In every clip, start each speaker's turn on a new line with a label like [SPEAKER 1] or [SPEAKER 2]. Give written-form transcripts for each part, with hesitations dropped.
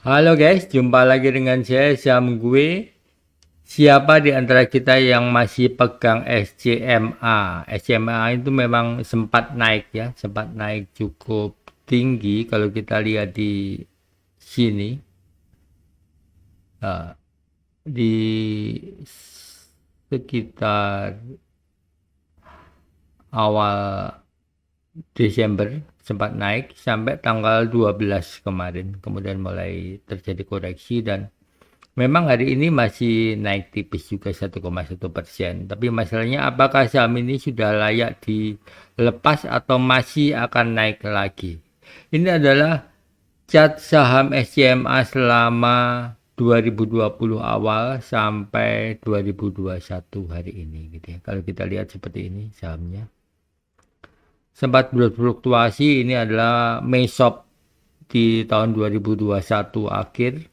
[SPEAKER 1] Halo guys, jumpa lagi dengan saya Syam gue. Siapa di antara kita yang masih pegang SCMA? SCMA itu memang sempat naik ya, sempat naik cukup tinggi kalau kita lihat di sini. Nah, di sekitar awal Desember sempat naik sampai tanggal 12 kemarin. Kemudian mulai terjadi koreksi dan memang hari ini masih naik tipis juga 1,1%. Tapi masalahnya apakah saham ini sudah layak dilepas atau masih akan naik lagi? Ini adalah chart saham SCMA selama 2020 awal sampai 2021 hari ini gitu ya. Kalau kita lihat seperti ini sahamnya. Sempat berfluktuasi, ini adalah Mesop di tahun 2021 akhir.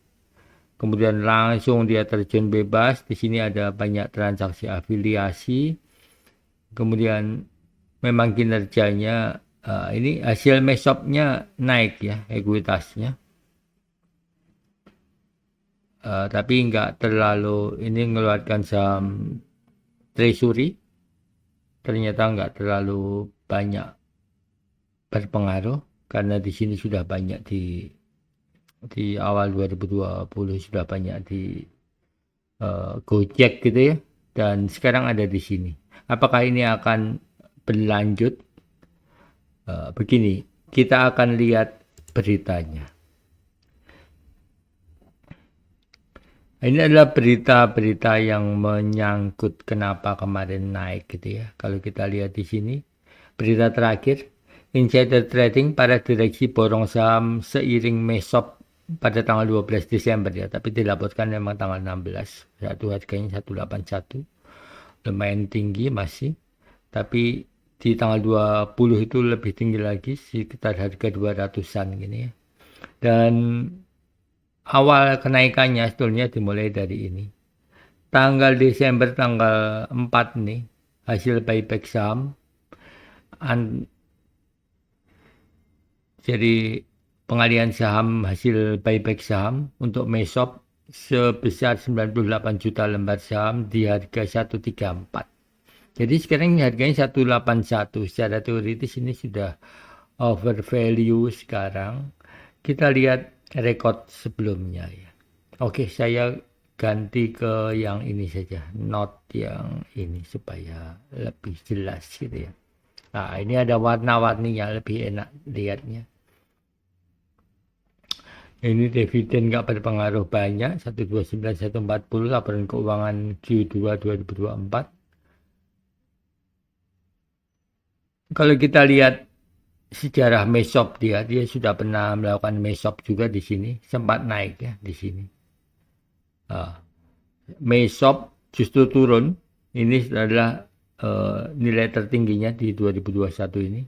[SPEAKER 1] Kemudian langsung dia terjun bebas. Di sini ada banyak transaksi afiliasi. Kemudian memang kinerjanya ini hasil mesopnya naik ya ekuitasnya. Tapi nggak terlalu ini mengeluarkan saham treasury. Ternyata nggak terlalu banyak berpengaruh karena di sini sudah banyak di awal 2020 sudah banyak di Gojek gitu ya, dan sekarang ada di sini. Apakah ini akan berlanjut? Begini, kita akan lihat beritanya. Ini adalah berita-berita yang menyangkut kenapa kemarin naik gitu ya. Kalau kita lihat di sini, berita terakhir, insider trading para direksi borong saham seiring mesop pada tanggal 12 Desember ya, tapi dilaporkan memang tanggal 16. Satu harganya 181. Lumayan tinggi masih. Tapi di tanggal 20 itu lebih tinggi lagi, sekitar harga 200-an gini ya. Dan awal kenaikannya sebetulnya dimulai dari ini. Tanggal Desember tanggal 4 nih, hasil buyback saham. Jadi pengalihan saham hasil buyback saham untuk Mesop sebesar 98 juta lembar saham di harga 134. Jadi sekarang ini harganya 181. Secara teoritis ini sudah over value sekarang. Kita lihat rekod sebelumnya ya. Oke, saya ganti ke yang ini saja, note yang ini supaya lebih jelas gitu ya. Nah, ini ada warna-warninya lebih enak lihatnya. Ini dividen nggak berpengaruh banyak, 129,140 laporan keuangan Q2 2024. Kalau kita lihat sejarah Mesop dia sudah pernah melakukan Mesop juga di sini, sempat naik ya di sini. Mesop justru turun, ini adalah nilai tertingginya di 2021 ini.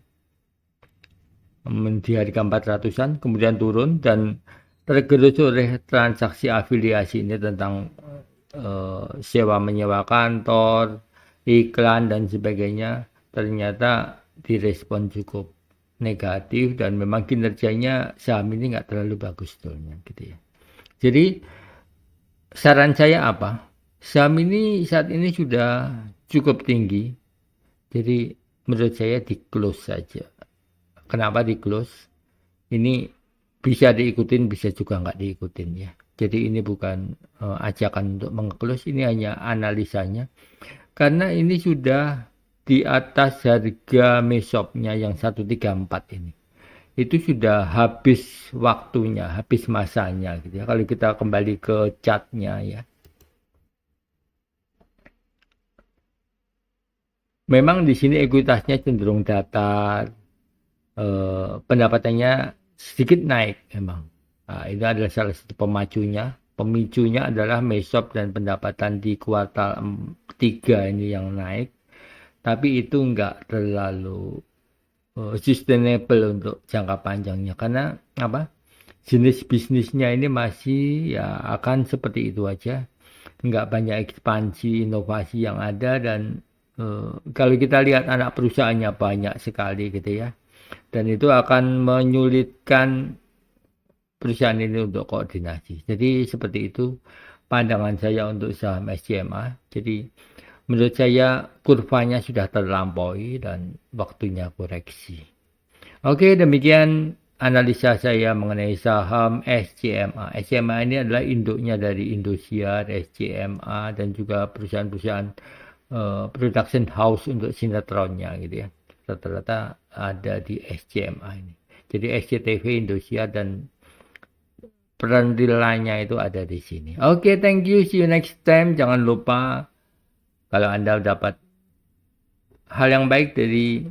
[SPEAKER 1] Di harga 400-an, kemudian turun dan tergerus oleh transaksi afiliasi ini tentang sewa menyewa kantor, iklan dan sebagainya. Ternyata direspon cukup negatif dan memang kinerjanya saham ini nggak terlalu bagus sebetulnya gitu ya. Jadi saran saya apa? Saham ini saat ini sudah cukup tinggi. Jadi menurut saya di close saja. Kenapa di close? Ini bisa diikutin, bisa juga nggak diikutin ya. Jadi ini bukan ajakan untuk meng-close, ini hanya analisanya. Karena ini sudah di atas harga mesopnya yang 134 ini. Itu sudah habis waktunya, habis masanya gitu ya. Kalau kita kembali ke chartnya ya. Memang di sini ekuitasnya cenderung datar, pendapatannya sedikit naik memang. Nah, ini adalah salah satu pemacunya. Pemicunya adalah mesop dan pendapatan di kuartal 3 ini yang naik. Tapi itu enggak terlalu sustainable untuk jangka panjangnya. Karena apa? Jenis bisnisnya ini masih ya akan seperti itu aja. Enggak banyak ekspansi, inovasi yang ada dan kalau kita lihat anak perusahaannya banyak sekali gitu ya. Dan itu akan menyulitkan perusahaan ini untuk koordinasi. Jadi seperti itu pandangan saya untuk saham SCMA. Jadi menurut saya kurvanya sudah terlampaui dan waktunya koreksi. Oke, demikian analisa saya mengenai saham SCMA. SCMA ini adalah induknya dari Indosiar, SCMA, dan juga perusahaan-perusahaan production house untuk sinetronnya gitu ya. Rata-rata ada di SCMA ini. Jadi SCTV, Indosiar, dan perantilanya itu ada di sini. Oke, thank you. See you next time. Jangan lupa kalau Anda dapat hal yang baik dari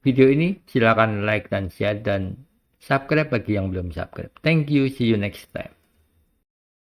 [SPEAKER 1] video ini, silakan like dan share dan subscribe bagi yang belum subscribe. Thank you. See you next time.